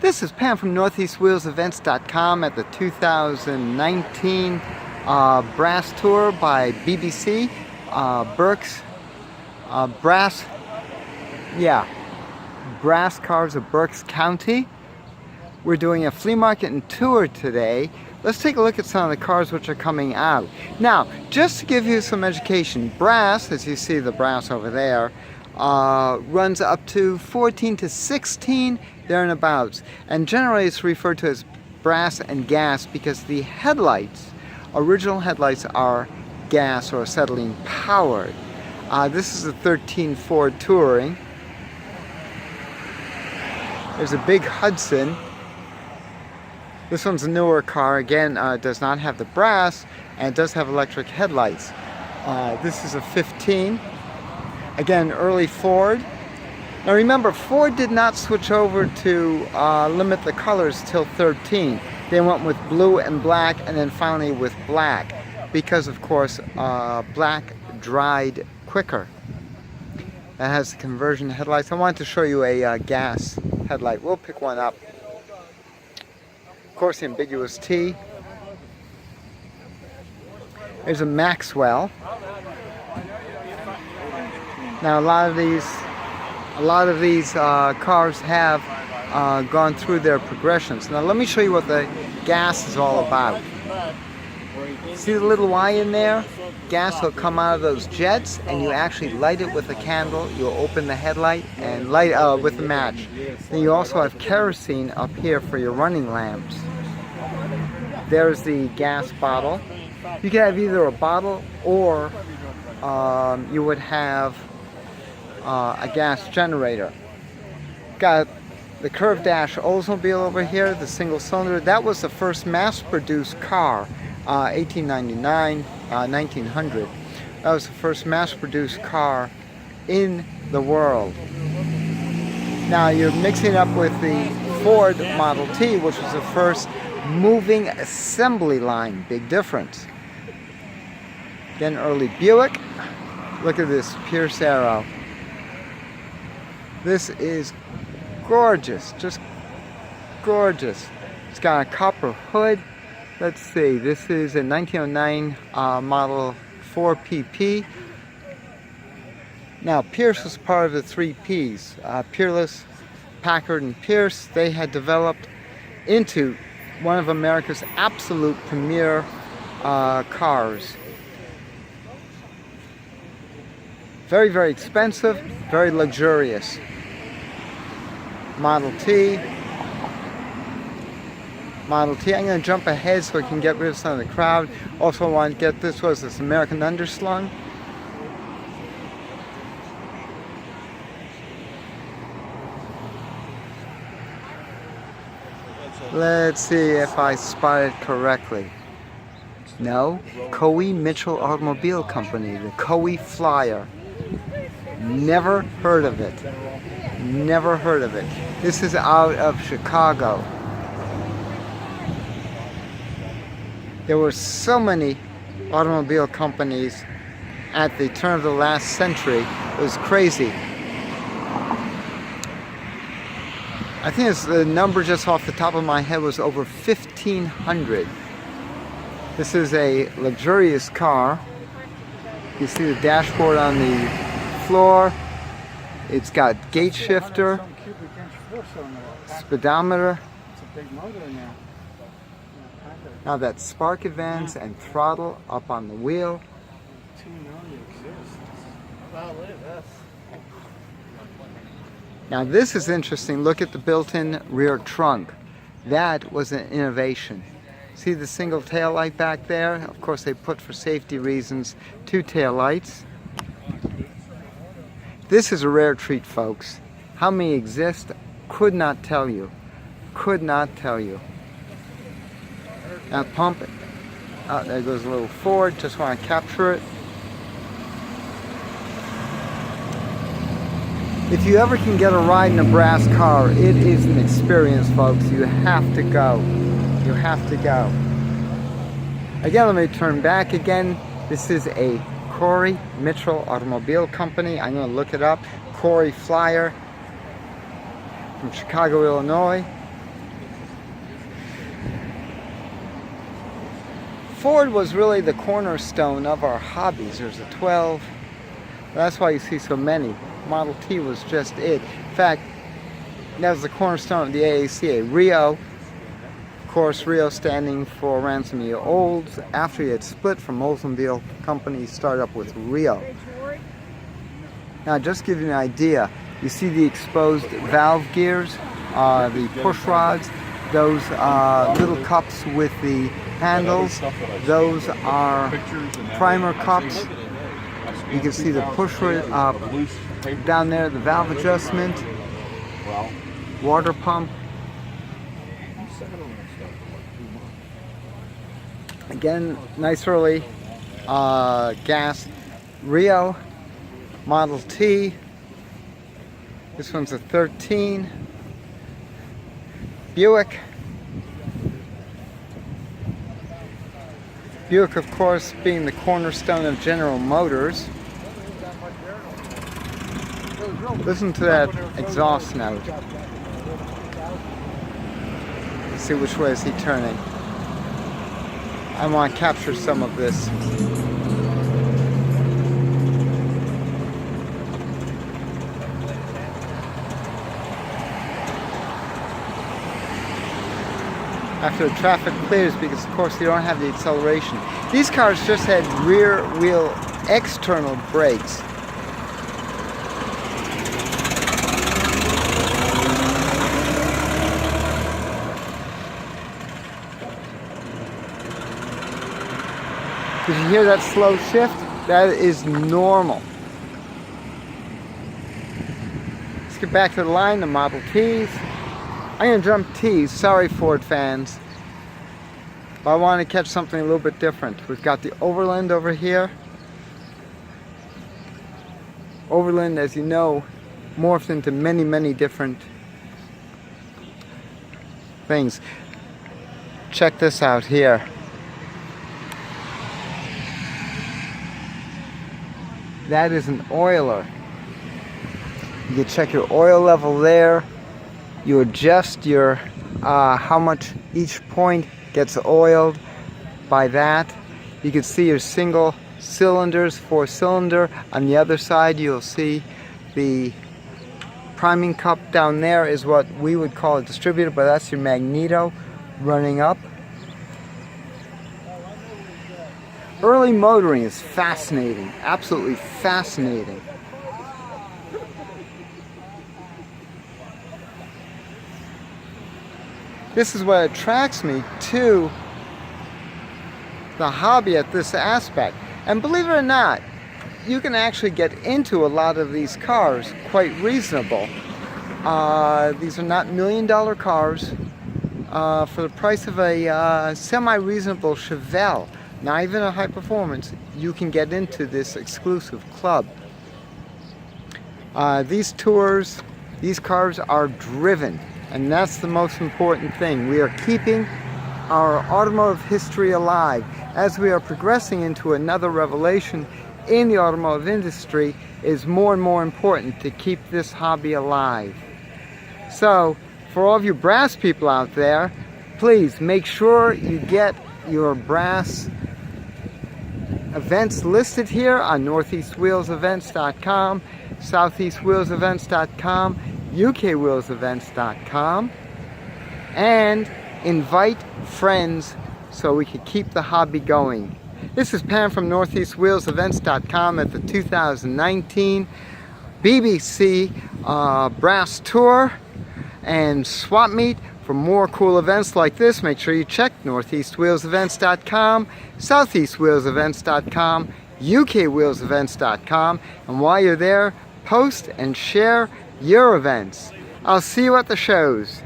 This is Pam from NortheastWheelsEvents.com at the 2019 Brass Tour by BBC. Berks, brass cars of Berks County. We're doing a flea market and tour today. Let's take a look at some of the cars which are coming out. Now, just to give you some education, brass, as you see the brass over there, runs up to 14 to 16 thereabouts, and generally it's referred to as brass and gas because the headlights, original headlights, are gas or acetylene powered. This is a 13 Ford Touring. There's a big Hudson. This one's a newer car. Again, does not have the brass and it does have electric headlights. This is a 15. Again, early Ford. Now remember, Ford did not switch over to limit the colors till 13. They went with blue and black, and then finally with black, because of course black dried quicker. That has the conversion headlights. I wanted to show you a gas headlight. We'll pick one up. Of course, the ambiguous T. There's a Maxwell. Now a lot of these cars have gone through their progressions. Now let me show you what the gas is all about. See the little Y in there? Gas will come out of those jets, and you actually light it with a candle. You'll open the headlight and light with a match. Then you also have kerosene up here for your running lamps. There's the gas bottle. You can have either a bottle or you would have a gas generator. Got the curved dash Oldsmobile over here, the single cylinder. That was the first mass-produced car, 1899, 1900. That was the first mass-produced car in the world. Now you're mixing up with the Ford Model T, which was the first moving assembly line. Big difference. Then early Buick. Look at this Pierce Arrow. This is gorgeous, just gorgeous. It's got a copper hood. Let's see, this is a 1909 Model 4PP. Now, Pierce was part of the three Ps. Peerless, Packard, and Pierce. They had developed into one of America's absolute premier cars. Very, very expensive, very luxurious. Model T. Model T. I'm going to jump ahead so I can get rid of some of the crowd. Also want to get this American Underslung. Let's see if I spot it correctly. No, Coe Mitchell Automobile Company, the Coe Flyer. Never heard of it. Never heard of it. This is out of Chicago. There were so many automobile companies at the turn of the last century. It was crazy. I think the number just off the top of my head was over 1,500. This is a luxurious car. You see the dashboard on the floor. It's got gate shifter, speedometer. Now that spark advance and throttle up on the wheel. Now this is interesting. Look at the built-in rear trunk. That was an innovation. See the single tail light back there? Of course they put, for safety reasons, two tail lights. This is a rare treat, folks. How many exist? Could not tell you. Could not tell you. Now pump it. Oh, there goes a little Ford. Just want to capture it. If you ever can get a ride in a brass car, it is an experience, folks. You have to go. You have to go. Again, let me turn back again. This is a Coe Mitchell Automobile Company. I'm going to look it up. Coe Flyer from Chicago, Illinois. Ford was really the cornerstone of our hobbies. There's a 12. That's why you see so many. Model T was just it. In fact, that was the cornerstone of the AACA. Rio, of course, Rio standing for Ransom Olds. After he had split from Oldsmobile, companies started up with Rio. Now, just to give you an idea, you see the exposed valve gears, the push rods, those little cups with the handles, those are primer cups. You can see the push down there, the valve adjustment, water pump. Again, nice early gas. Rio, Model T. This one's a 13. Buick. Buick, of course, being the cornerstone of General Motors. Listen to that exhaust note. Let's see which way is he turning. I want to capture some of this. After the traffic clears, because of course you don't have the acceleration. These cars just had rear wheel external brakes. Did you hear that slow shift? That is normal. Let's get back to the line, the Model Ts. I'm going to jump T's. Sorry, Ford fans. But I want to catch something a little bit different. We've got the Overland over here. Overland, as you know, morphed into many, many different things. Check this out here. That is an oiler. You can check your oil level there. You adjust your how much each point gets oiled by that. You can see your single cylinders, 4-cylinder. On the other side, you'll see the priming cup down there is what we would call a distributor, but that's your magneto running up. Early motoring is fascinating, absolutely fascinating. This is what attracts me to the hobby at this aspect. And believe it or not, you can actually get into a lot of these cars quite reasonable. These are not $1,000,000 cars. For the price of a semi-reasonable Chevelle, not even a high performance, you can get into this exclusive club. These tours, these cars are driven. And that's the most important thing. We are keeping our automotive history alive. As we are progressing into another revelation in the automotive industry, it is more and more important to keep this hobby alive. So, for all of you brass people out there, please make sure you get your brass events listed here on northeastwheelsevents.com, southeastwheelsevents.com, ukwheelsevents.com, and invite friends so we can keep the hobby going. This is Pam from northeastwheelsevents.com at the 2019 BBC Brass Tour and Swap Meet. For more cool events like this, make sure you check northeastwheelsevents.com, southeastwheelsevents.com, ukwheelsevents.com, and while you're there, post and share your events. I'll see you at the shows.